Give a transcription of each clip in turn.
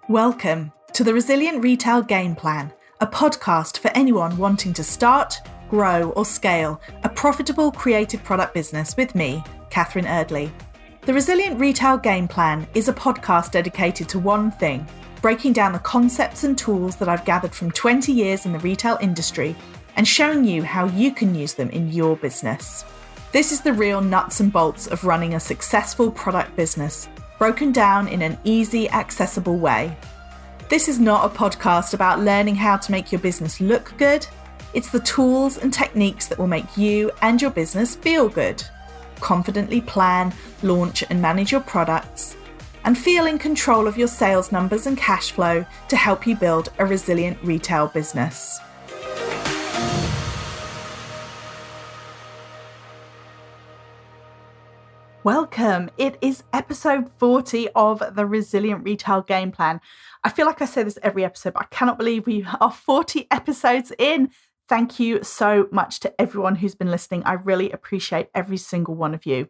Welcome to the Resilient Retail Game Plan, a podcast for anyone wanting to start, grow or scale a profitable creative product business with me, Therese Ørtenblad. The Resilient Retail Game Plan is a podcast dedicated to one thing, breaking down the concepts and tools that I've gathered from 20 years in the retail industry and showing you how you can use them in your business. This is the real nuts and bolts of running a successful product business, broken down in an easy, accessible way. This is not a podcast about learning how to make your business look good. It's the tools and techniques that will make you and your business feel good. Confidently plan, launch and manage your products, and feel in control of your sales numbers and cash flow to help you build a resilient retail business. Welcome. It is episode 40 of the Resilient Retail Game Plan. I feel like I say this every episode, but I cannot believe we are 40 episodes in. Thank you so much to everyone who's been listening. I really appreciate every single one of you.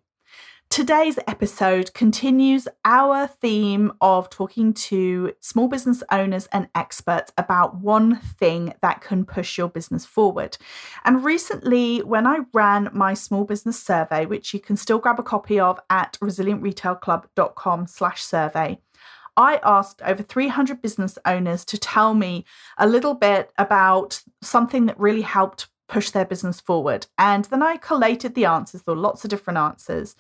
Today's episode continues our theme of talking to small business owners and experts about one thing that can push your business forward. And recently, when I ran my small business survey, which you can still grab a copy of at resilientretailclub.com/survey, I asked over 300 business owners to tell me a little bit about something that really helped push their business forward. And then I collated the answers, there were lots of different answers,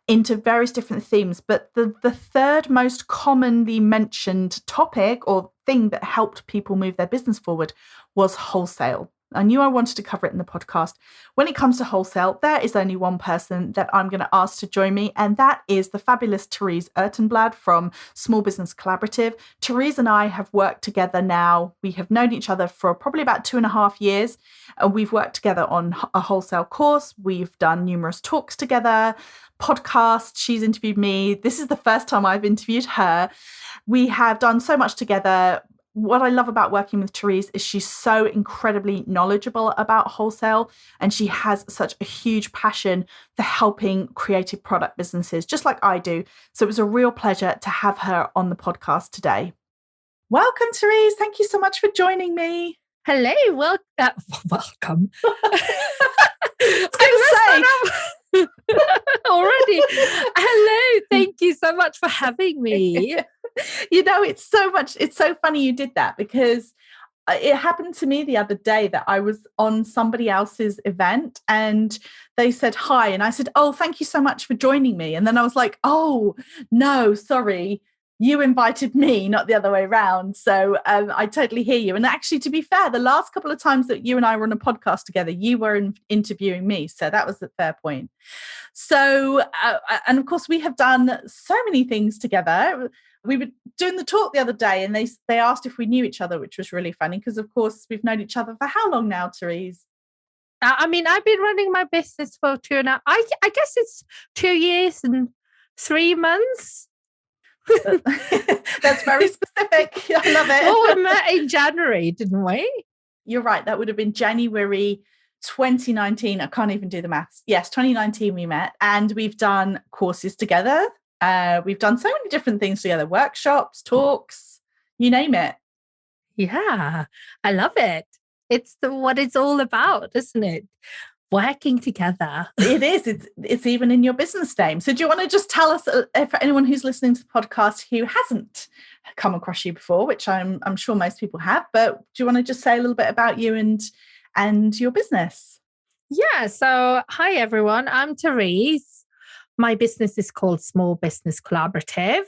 into various different themes. But the third most commonly mentioned topic or thing that helped people move their business forward was wholesale. I knew I wanted to cover it in the podcast. When it comes to wholesale, there is only one person that I'm going to ask to join me, and that is the fabulous Therese Ørtenblad from Small Business Collaborative. Therese and I have worked together now. We have known each other for probably about 2.5 years, and we've worked together on a wholesale course. We've done numerous talks together, podcasts. She's interviewed me. This is the first time I've interviewed her. We have done so much together. What I love about working with Therese is she's so incredibly knowledgeable about wholesale, and she has such a huge passion for helping creative product businesses, just like I do. So it was a real pleasure to have her on the podcast today. Welcome, Therese. Thank you so much for joining me. Hello. Welcome. Already. Hello. Thank you so much for having me. You know, it's so funny you did that, because it happened to me the other day that I was on somebody else's event and they said hi. And I said, oh, thank you so much for joining me. And then I was like, oh, no, sorry. You invited me, not the other way around. So I totally hear you. And actually, to be fair, the last couple of times that you and I were on a podcast together, you were interviewing me. So that was the fair point. So, and of course, we have done so many things together. We were doing the talk the other day and they asked if we knew each other, which was really funny because, of course, we've known each other for how long now, Therese? I mean, I've been running my business for 2.5. I guess it's 2 years and 3 months. That's very specific. I love it. Oh, we met in January, didn't we? You're right. That would have been January 2019. I can't even do the maths. Yes, 2019 we met, and we've done courses together. We've done so many different things together, workshops, talks, you name it. Yeah, I love it. It's what it's all about, isn't it? Working together. It is. It's even in your business name. So do you want to just tell us, for anyone who's listening to the podcast who hasn't come across you before, which I'm sure most people have, but do you want to just say a little bit about you and your business? Yeah. So hi, everyone. I'm Therese. My business is called Small Business Collaborative,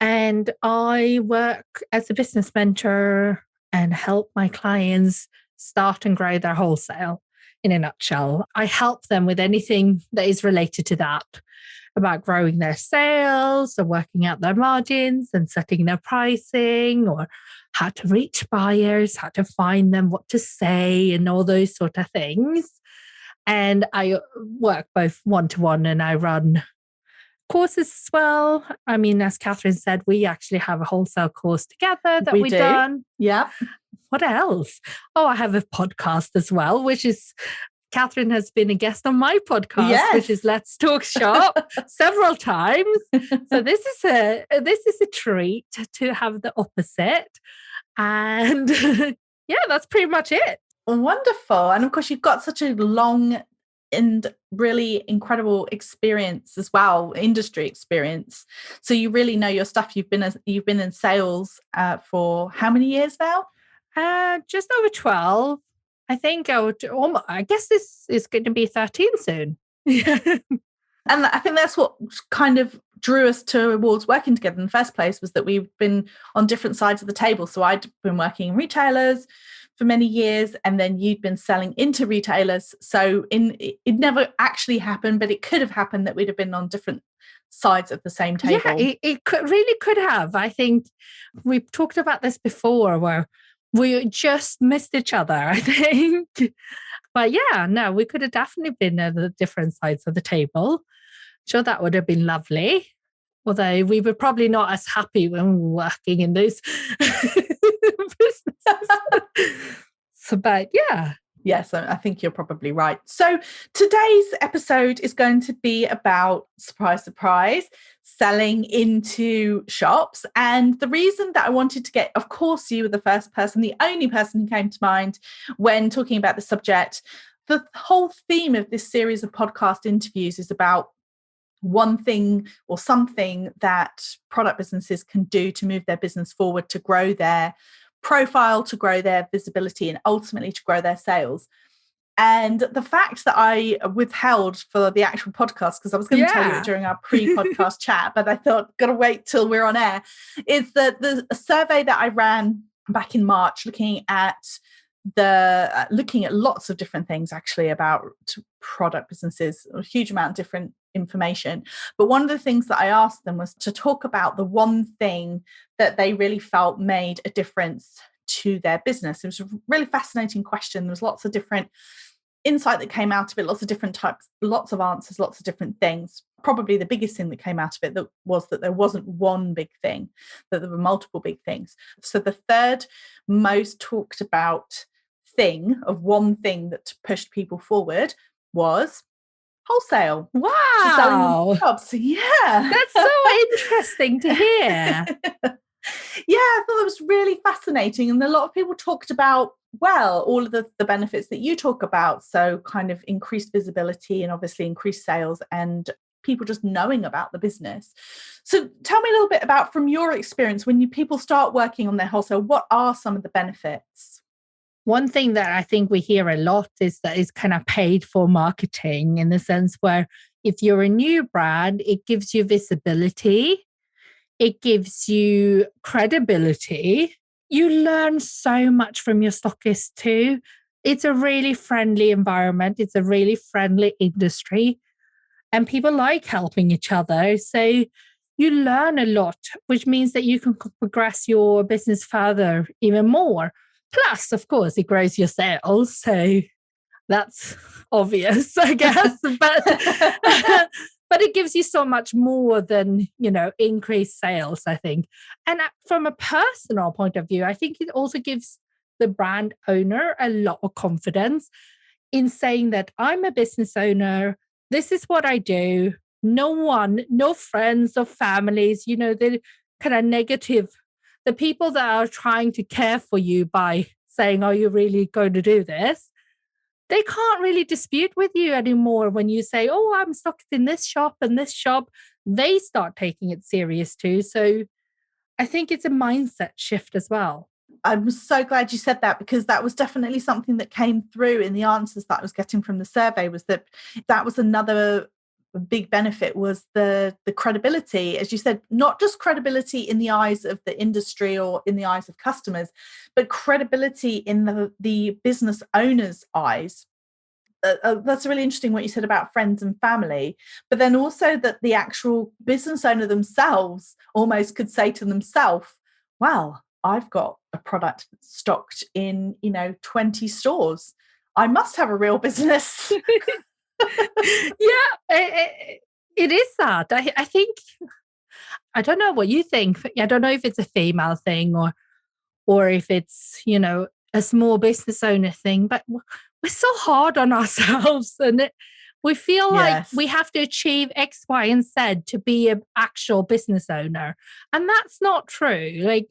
and I work as a business mentor and help my clients start and grow their wholesale. In a nutshell, I help them with anything that is related to that, about growing their sales or working out their margins and setting their pricing, or how to reach buyers, how to find them, what to say, and all those sort of things. And I work both one-to-one and I run courses as well. I mean, as Catherine said, we actually have a wholesale course together that we've done. Yeah. What else? Oh, I have a podcast as well, which is Catherine has been a guest on my podcast, Yes. which is Let's Talk Shop several times. So this is a treat to have the opposite. And yeah, that's pretty much it. Wonderful. And of course, you've got such a long and really incredible experience as well, industry experience. So you really know your stuff. You've been in sales for how many years now? Just over 12. I think I guess this is going to be 13 soon. And I think that's what kind of drew us towards working together in the first place, was that we've been on different sides of the table. So I'd been working in retailers for many years, and then you'd been selling into retailers. So it never actually happened, but it could have happened that we'd have been on different sides of the same table. Yeah, it really could have. I think we've talked about this before, where we just missed each other, I think. But yeah, no, we could have definitely been at the different sides of the table. Sure, that would have been lovely. Although we were probably not as happy when we were working in those businesses. So, but yeah. Yes, I think you're probably right. So today's episode is going to be about, surprise, surprise, selling into shops. And the reason that I wanted to get, of course, you were the first person, the only person who came to mind when talking about the subject. The whole theme of this series of podcast interviews is about one thing or something that product businesses can do to move their business forward, to grow their profile, to grow their visibility, and ultimately to grow their sales. And the fact that I withheld for the actual podcast, because I was going to tell you it during our pre-podcast chat, but I thought, got to wait till we're on air, is that the survey that I ran back in March, looking at lots of different things actually about product businesses, a huge amount of different information. But one of the things that I asked them was to talk about the one thing that they really felt made a difference to their business. It was a really fascinating question. There was lots of different insight that came out of it, lots of different types, lots of answers, lots of different things. Probably the biggest thing that came out of it was that there wasn't one big thing, that there were multiple big things. So the third most talked about thing of one thing that pushed people forward was wholesale. Wow. Jobs. Yeah. That's so interesting to hear. Yeah, I thought that was really fascinating. And a lot of people talked about, well, all of the benefits that you talk about. So kind of increased visibility and obviously increased sales and people just knowing about the business. So tell me a little bit about, from your experience, when people start working on their wholesale, what are some of the benefits? One thing that I think we hear a lot is that it's kind of paid for marketing, in the sense where if you're a new brand, it gives you visibility. It gives you credibility. You learn so much from your stockists too. It's a really friendly environment. It's a really friendly industry. And people like helping each other. So you learn a lot, which means that you can progress your business further even more. Plus, of course, it grows your sales. So that's obvious, I guess. But it gives you so much more than, increased sales, I think. And from a personal point of view, I think it also gives the brand owner a lot of confidence in saying that I'm a business owner. This is what I do. No friends or families, the kind of negative, the people that are trying to care for you by saying, are you really going to do this? They can't really dispute with you anymore when you say, oh, I'm stocked in this shop and this shop. They start taking it serious too. So I think it's a mindset shift as well. I'm so glad you said that, because that was definitely something that came through in the answers that I was getting from the survey, was that was another big benefit, was the credibility, as you said, not just credibility in the eyes of the industry or in the eyes of customers, but credibility in the business owner's eyes. That's really interesting what you said about friends and family, but then also that the actual business owner themselves almost could say to themselves, well, I've got a product stocked in 20 stores. I must have a real business. Yeah, it is that. I think, I don't know what you think. I don't know if it's a female thing or if it's, a small business owner thing. But we're so hard on ourselves, and we feel like Yes. we have to achieve X, Y, and Z to be an actual business owner. And that's not true. Like,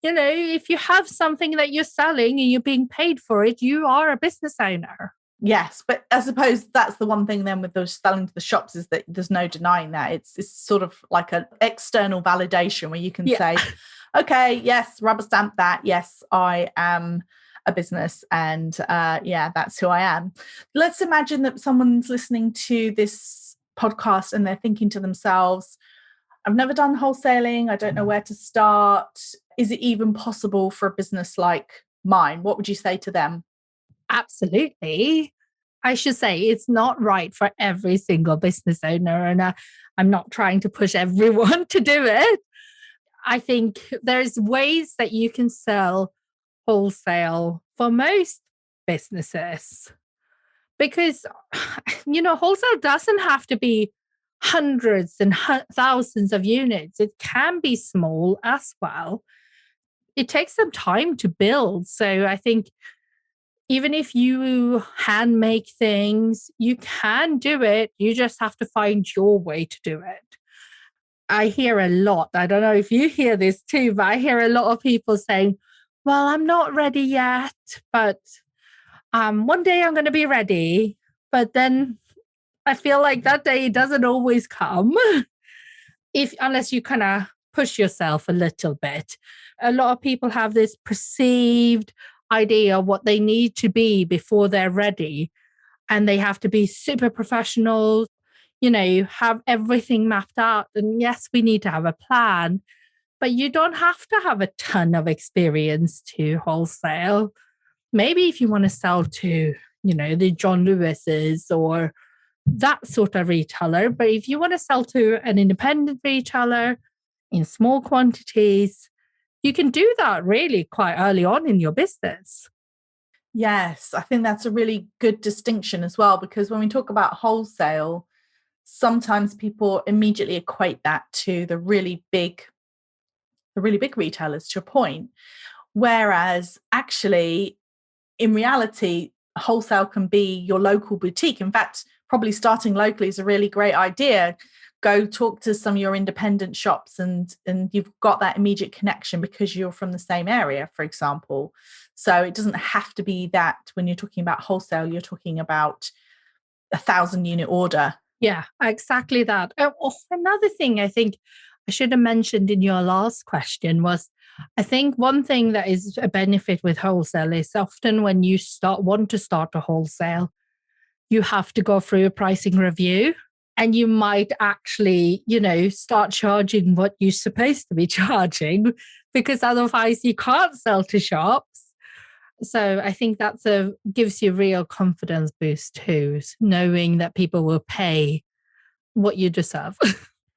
if you have something that you're selling and you're being paid for it, you are a business owner. Yes, but I suppose that's the one thing then with those selling to the shops is that there's no denying that. It's sort of like an external validation where you can say, okay, yes, rubber stamp that. Yes, I am a business and that's who I am. Let's imagine that someone's listening to this podcast and they're thinking to themselves, I've never done wholesaling. I don't know where to start. Is it even possible for a business like mine? What would you say to them? Absolutely. I should say it's not right for every single business owner. And I'm not trying to push everyone to do it. I think there's ways that you can sell wholesale for most businesses. Because, wholesale doesn't have to be hundreds and thousands of units. It can be small as well. It takes some time to build. So I think even if you hand make things, you can do it. You just have to find your way to do it. I hear a lot. I don't know if you hear this too, but I hear a lot of people saying, well, I'm not ready yet, but one day I'm going to be ready. But then I feel like that day doesn't always come unless you kind of push yourself a little bit. A lot of people have this perceived idea of what they need to be before they're ready. And they have to be super professional, have everything mapped out. And yes, we need to have a plan, but you don't have to have a ton of experience to wholesale. Maybe if you want to sell to, the John Lewis's or that sort of retailer. But if you want to sell to an independent retailer in small quantities, you can do that really quite early on in your business. Yes, I think that's a really good distinction as well, because when we talk about wholesale, sometimes people immediately equate that to the really big retailers, to your point. Whereas actually, in reality, wholesale can be your local boutique. In fact, probably starting locally is a really great idea. Go talk to some of your independent shops and you've got that immediate connection because you're from the same area, for example. So it doesn't have to be that when you're talking about wholesale, you're talking about 1,000-unit order. Yeah, exactly that. Another thing I think I should have mentioned in your last question was, I think one thing that is a benefit with wholesale is often when you want to start a wholesale, you have to go through a pricing review. And you might actually, start charging what you're supposed to be charging, because otherwise you can't sell to shops. So I think gives you real confidence boost too, knowing that people will pay what you deserve.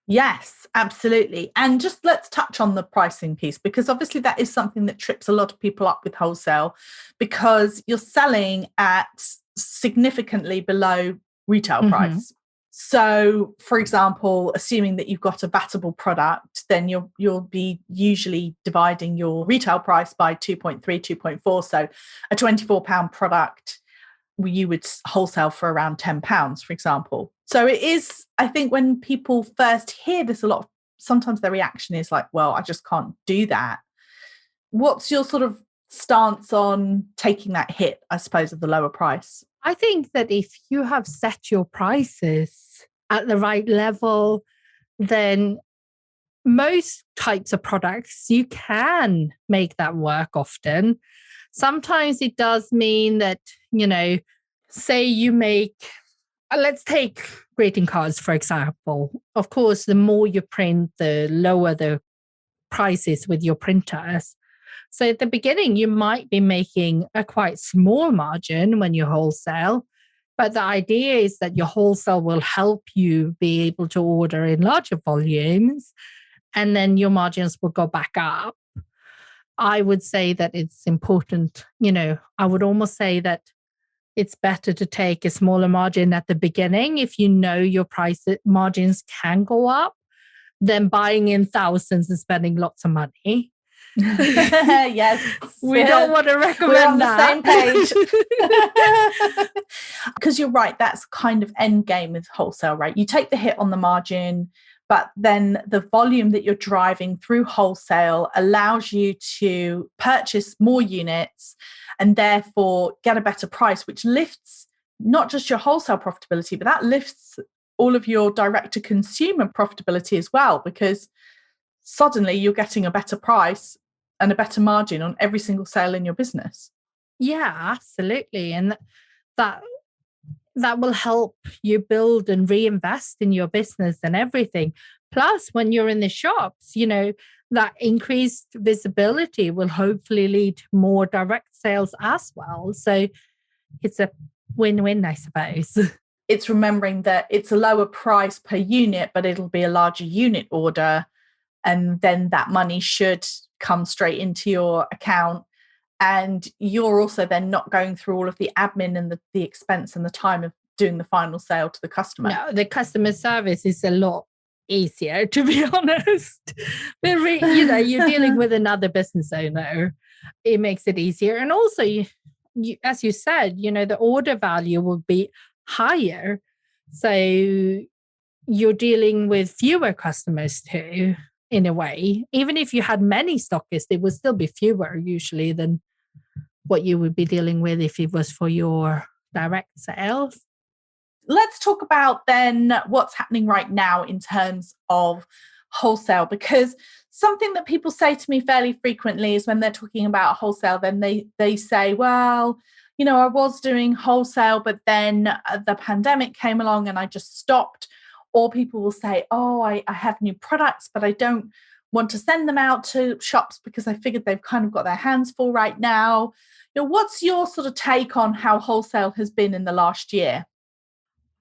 Yes, absolutely. And just let's touch on the pricing piece, because obviously that is something that trips a lot of people up with wholesale, because you're selling at significantly below retail price. So, for example, assuming that you've got a battable product, then you'll be usually dividing your retail price by 2.3, 2.4. So a £24 product, you would wholesale for around £10, for example. So it is, I think when people first hear this sometimes their reaction is like, well, I just can't do that. What's your sort of stance on taking that hit, I suppose, of the lower price? I think that if you have set your prices at the right level, then most types of products, you can make that work often. Sometimes it does mean that, say you make, let's take greeting cards, for example. Of course, the more you print, the lower the prices with your printers. So at the beginning, you might be making a quite small margin when you wholesale. But the idea is that your wholesale will help you be able to order in larger volumes, and then your margins will go back up. I would say that it's important, I would almost say that it's better to take a smaller margin at the beginning if you know your price margins can go up than buying in thousands and spending lots of money. Yes. We don't want to recommend We're on that. the same page. Because you're right, that's kind of end game with wholesale, right? You take the hit on the margin, but then the volume that you're driving through wholesale allows you to purchase more units and therefore get a better price, which lifts not just your wholesale profitability, but that lifts all of your direct to consumer profitability as well, because suddenly you're getting a better price and a better margin on every single sale in your business. Yeah, absolutely. And that will help you build and reinvest in your business and everything. Plus, when you're in the shops, that increased visibility will hopefully lead to more direct sales as well. So it's a win-win, I suppose. It's remembering that it's a lower price per unit, but it'll be a larger unit order. And then that money should come straight into your account. And you're also then not going through all of the admin and the expense and the time of doing the final sale to the customer. No, the customer service is a lot easier, to be honest. But you're dealing with another business owner. It makes it easier. And also, you, as you said, the order value will be higher. So you're dealing with fewer customers too, in a way. Even if you had many stockists, it would still be fewer usually than what you would be dealing with if it was for your direct sales. Let's talk about then what's happening right now in terms of wholesale, because something that people say to me fairly frequently is when they're talking about wholesale, then they say, well, I was doing wholesale, but then the pandemic came along and I just stopped. Or people will say, oh, I have new products, but I don't want to send them out to shops because I figured they've kind of got their hands full right now. What's your sort of take on how wholesale has been in the last year?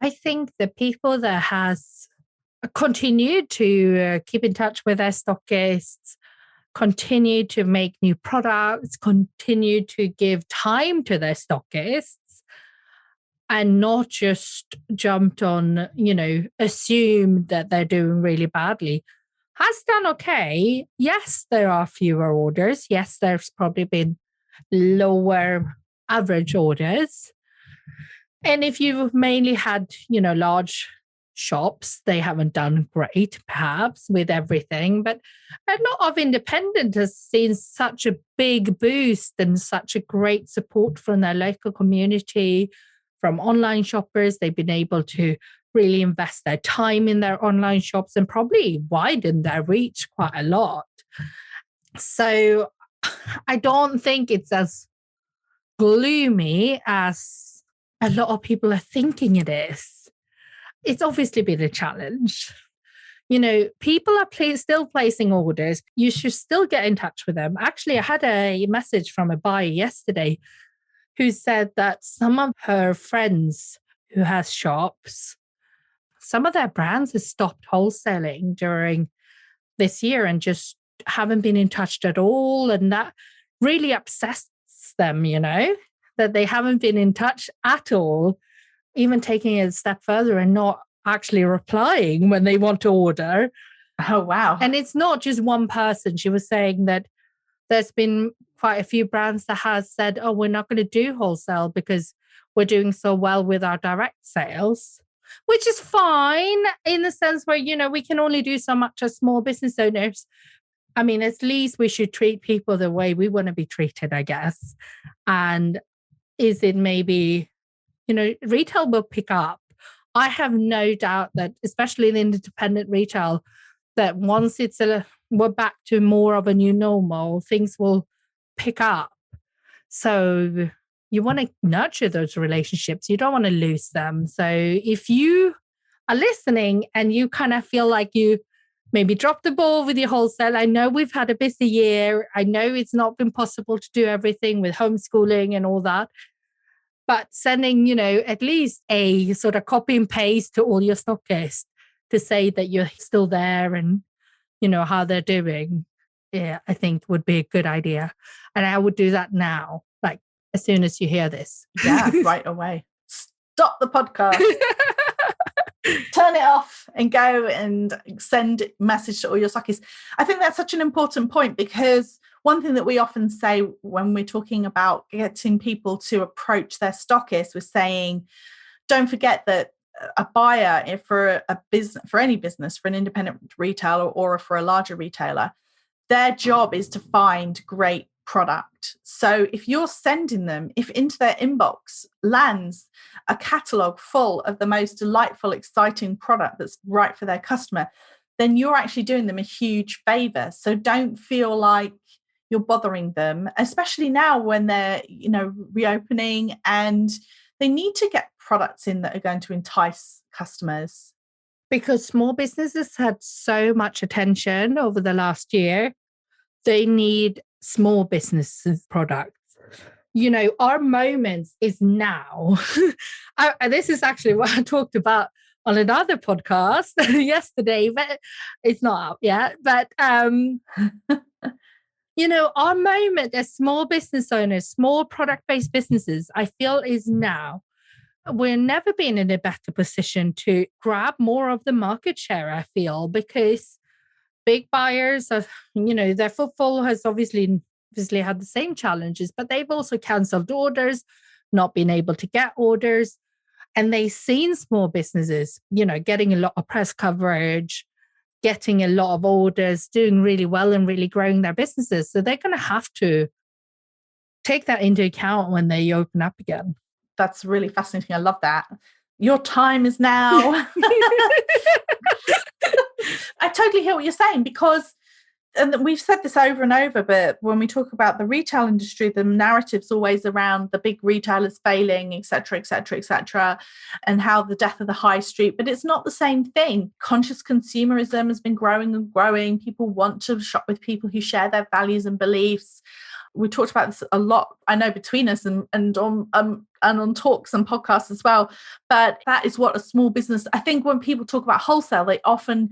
I think the people that has continued to keep in touch with their stockists, continue to make new products, continue to give time to their stockists, and not just jumped on, assume that they're doing really badly, has done okay. Yes, there are fewer orders. Yes, there's probably been lower average orders. And if you've mainly had, large shops, they haven't done great, perhaps, with everything. But a lot of independent has seen such a big boost and such a great support from their local community, from online shoppers. They've been able to really invest their time in their online shops and probably widen their reach quite a lot. So I don't think it's as gloomy as a lot of people are thinking it is. It's obviously been a challenge. People are still placing orders. You should still get in touch with them. Actually, I had a message from a buyer yesterday who said that some of her friends who has shops, some of their brands have stopped wholesaling during this year and just haven't been in touch at all. And that really upsets them, that they haven't been in touch at all, even taking it a step further and not actually replying when they want to order. Oh, wow. And it's not just one person. She was saying that there's been quite a few brands that has said, oh, we're not going to do wholesale because we're doing so well with our direct sales, which is fine in the sense where, we can only do so much as small business owners. I mean, at least we should treat people the way we want to be treated, I guess. And is it maybe, retail will pick up. I have no doubt that, especially in independent retail, that once we're back to more of a new normal, things will pick up. So you want to nurture those relationships. You don't want to lose them. So if you are listening and you kind of feel like you maybe drop the ball with your wholesale, I know we've had a busy year. I know it's not been possible to do everything with homeschooling and all that. But sending, at least a sort of copy and paste to all your stockists to say that you're still there and, how they're doing, I think would be a good idea. And I would do that now, like as soon as you hear this. Yeah, right away. Stop the podcast. Turn it off and go and send a message to all your stockists. I think that's such an important point because one thing that we often say when we're talking about getting people to approach their stockists, we're saying, don't forget that a buyer for a business, for any business, for an independent retailer or for a larger retailer, their job is to find great product. So if you're sending them, if into their inbox lands a catalogue full of the most delightful, exciting product that's right for their customer, then you're actually doing them a huge favor. So don't feel like you're bothering them, especially now when they're, reopening and they need to get products in that are going to entice customers. Because small businesses had so much attention over the last year, they need small businesses products. Our moment is now. This is actually what I talked about on another podcast yesterday, but it's not out yet. But, our moment as small business owners, small product-based businesses, I feel is now. We're never been in a better position to grab more of the market share, I feel, because big buyers are, their footfall has obviously had the same challenges, but they've also cancelled orders, not been able to get orders. And they've seen small businesses, getting a lot of press coverage, getting a lot of orders, doing really well and really growing their businesses. So they're going to have to take that into account when they open up again. That's really fascinating. I love that. Your time is now. I totally hear what you're saying, because, and we've said this over and over, but when we talk about the retail industry, the narrative's always around the big retailers failing, et cetera, and how the death of the high street. But it's not the same thing. Conscious consumerism has been growing and growing. People want to shop with people who share their values and beliefs. We talked about this a lot, I know, between us and on talks and podcasts as well. But that is what a small business, I think when people talk about wholesale, they often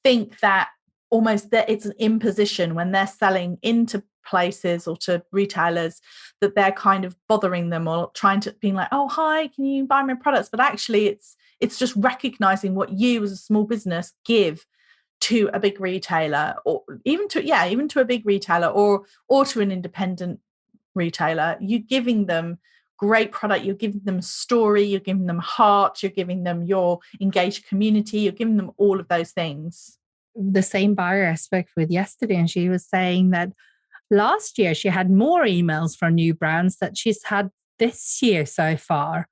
think that almost that it's an imposition when they're selling into places or to retailers, that they're kind of bothering them or trying to being like, oh, hi, can you buy my products? But actually it's just recognizing what you as a small business give to a big retailer, or even to a big retailer or to an independent retailer. You're giving them great product, you're giving them story, you're giving them heart, you're giving them your engaged community, you're giving them all of those things. The same buyer I spoke with yesterday, and she was saying that last year she had more emails from new brands that she's had this year so far.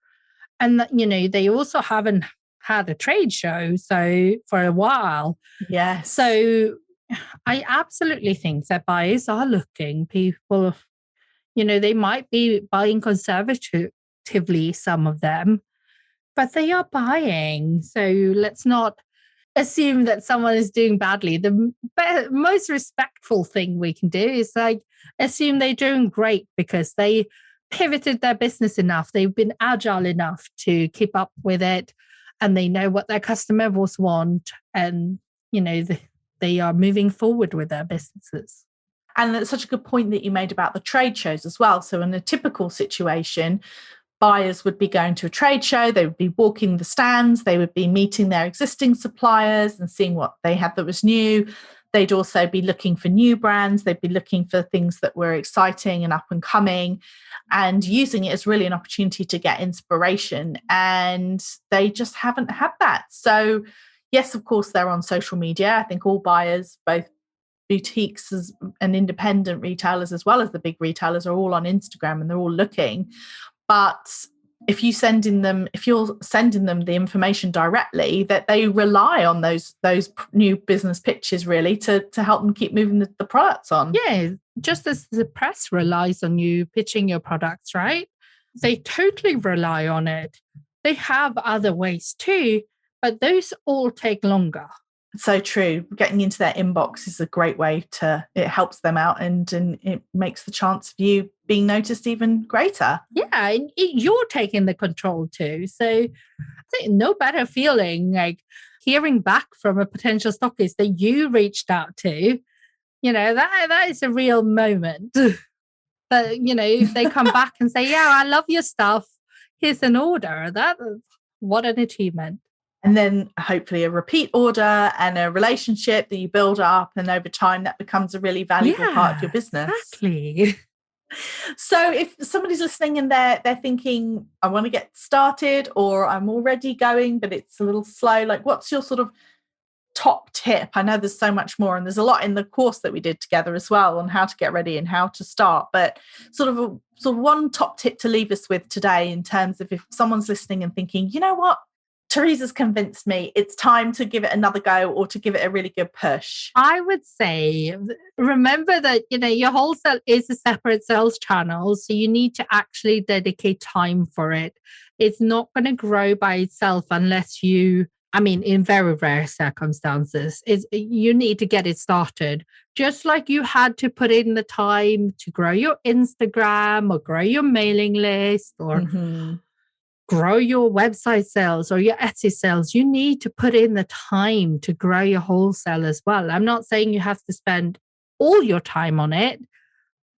And that, they also haven't had a trade show for a while. Yes. So I absolutely think that buyers are looking. People, they might be buying conservatively, some of them, but they are buying. So let's not assume that someone is doing badly. The most respectful thing we can do is assume they're doing great because they pivoted their business enough. They've been agile enough to keep up with it, and they know what their customers want, and they are moving forward with their businesses. And that's such a good point that you made about the trade shows as well. So in a typical situation, buyers would be going to a trade show, they would be walking the stands, they would be meeting their existing suppliers and seeing what they had that was new. They'd also be looking for new brands, they'd be looking for things that were exciting and up and coming, and using it as really an opportunity to get inspiration. And they just haven't had that. So yes, of course, they're on social media. I think all buyers, both boutiques and independent retailers as well as the big retailers, are all on Instagram and they're all looking. But if you're sending them the information directly, that they rely on those new business pitches really to help them keep moving the products on. Yeah, just as the press relies on you pitching your products, right? They totally rely on it. They have other ways too, but those all take longer. So true. Getting into their inbox is a great way it helps them out, and it makes the chance of you being noticed even greater. Yeah, and you're taking the control too. So I think no better feeling like hearing back from a potential stockist that you reached out to, that is a real moment. But, if they come back and say, yeah, I love your stuff, here's an order, what an achievement. And then hopefully a repeat order and a relationship that you build up. And over time, that becomes a really valuable part of your business. Exactly. So if somebody's listening and they're thinking, I want to get started, or I'm already going, but it's a little slow, like what's your sort of top tip? I know there's so much more, and there's a lot in the course that we did together as well on how to get ready and how to start, but sort of one top tip to leave us with today in terms of if someone's listening and thinking, you know what, Therese has convinced me, it's time to give it another go or to give it a really good push. I would say, remember that, your wholesale is a separate sales channel. So you need to actually dedicate time for it. It's not going to grow by itself unless in very rare circumstances, you need to get it started. Just like you had to put in the time to grow your Instagram or grow your mailing list or grow your website sales or your Etsy sales, you need to put in the time to grow your wholesale as well. I'm not saying you have to spend all your time on it,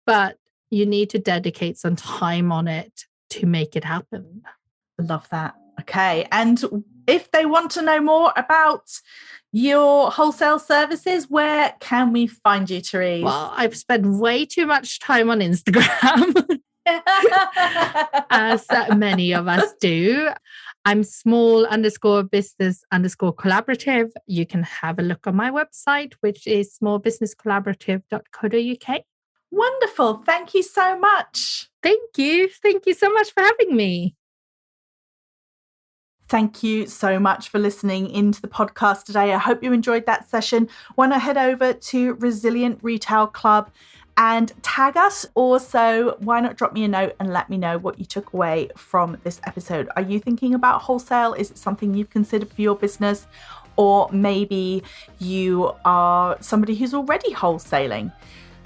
but you need to dedicate some time on it to make it happen. Love that. Okay. And if they want to know more about your wholesale services, where can we find you, Therese? Well, I've spent way too much time on Instagram. As many of us do. I'm small_business_collaborative. You can have a look on my website, which is smallbusinesscollaborative.co.uk. Wonderful. Thank you so much. Thank you. Thank you so much for having me. Thank you so much for listening into the podcast today. I hope you enjoyed that session. Want to head over to Resilient Retail Club and tag us. Also, why not drop me a note and let me know what you took away from this episode? Are you thinking about wholesale? Is it something you've considered for your business? Or maybe you are somebody who's already wholesaling.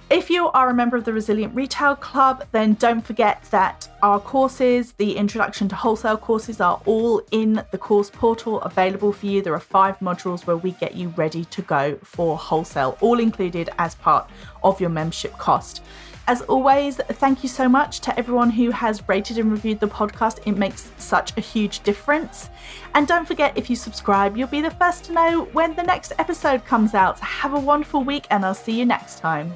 If you are a member of the Resilient Retail Club, then don't forget that our courses, the Introduction to Wholesale courses, are all in the course portal available for you. There are 5 modules where we get you ready to go for wholesale, all included as part of your membership cost. As always, thank you so much to everyone who has rated and reviewed the podcast. It makes such a huge difference. And don't forget, if you subscribe, you'll be the first to know when the next episode comes out. So have a wonderful week, and I'll see you next time.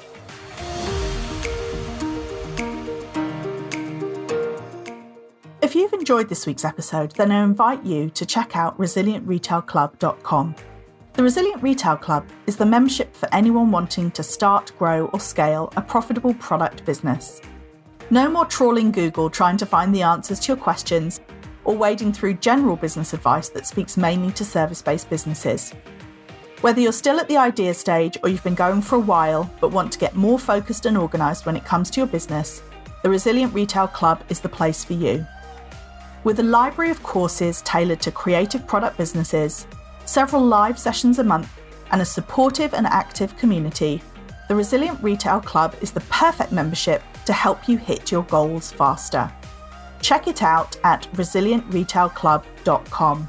If you've enjoyed this week's episode, then I invite you to check out resilientretailclub.com. The Resilient Retail Club is the membership for anyone wanting to start, grow, or scale a profitable product business. No more trawling Google trying to find the answers to your questions or wading through general business advice that speaks mainly to service-based businesses. Whether you're still at the idea stage or you've been going for a while but want to get more focused and organised when it comes to your business, the Resilient Retail Club is the place for you. With a library of courses tailored to creative product businesses, several live sessions a month, and a supportive and active community, the Resilient Retail Club is the perfect membership to help you hit your goals faster. Check it out at resilientretailclub.com.